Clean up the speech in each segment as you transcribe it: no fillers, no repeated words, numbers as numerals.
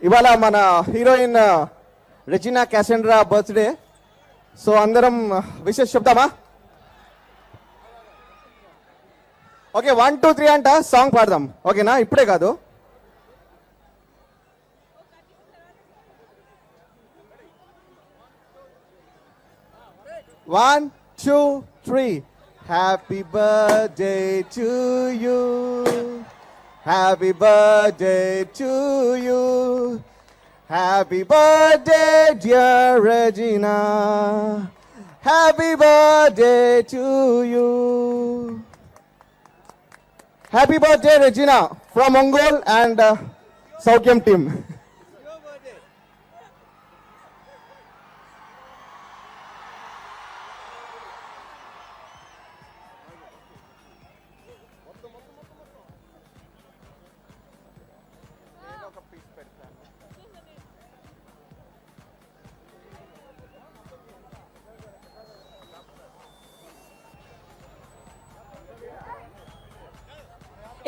ఇవాళ మన heroine Regina క్యాసెండ్రా birthday. So అందరం విషెస్ చెప్తామా? ఓకే, 1 2 3 అంట సాంగ్ పాడదాం. ఓకేనా? ఇప్పుడే కాదు. One, 2, 3. Happy birthday to you. Happy birthday to you. Happy birthday, dear Regina. Happy birthday to you. Happy birthday, Regina, from Ongole and Saukyam team.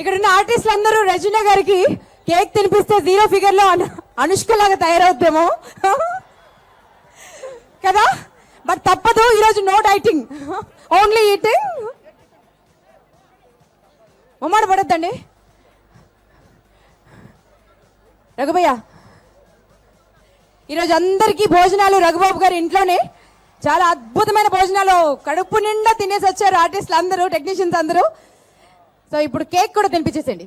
ఇక్కడ ఉన్న ఆర్టిస్టులు అందరూ రెజినా గారికి కేక్ తినిపిస్తే 0 ఫిగర్ లో అనుష్క లాగా తయారవుతామో కదా. బట్ తప్పదు, ఈరోజు నో డైటింగ్, ఓన్లీ ఈటింగ్. ఉమ్మాడు పడద్దండి. రఘుభయ్య, ఈరోజు అందరికీ భోజనాలు రఘుబాబు గారి ఇంట్లోనే చాలా అద్భుతమైన భోజనాలు కడుపు నిండా తినేసి వచ్చారు ఆర్టిస్టులు అందరూ, టెక్నీషియన్స్ అందరూ. సో ఇప్పుడు కేక్ కూడా తినిపించేసేయండి.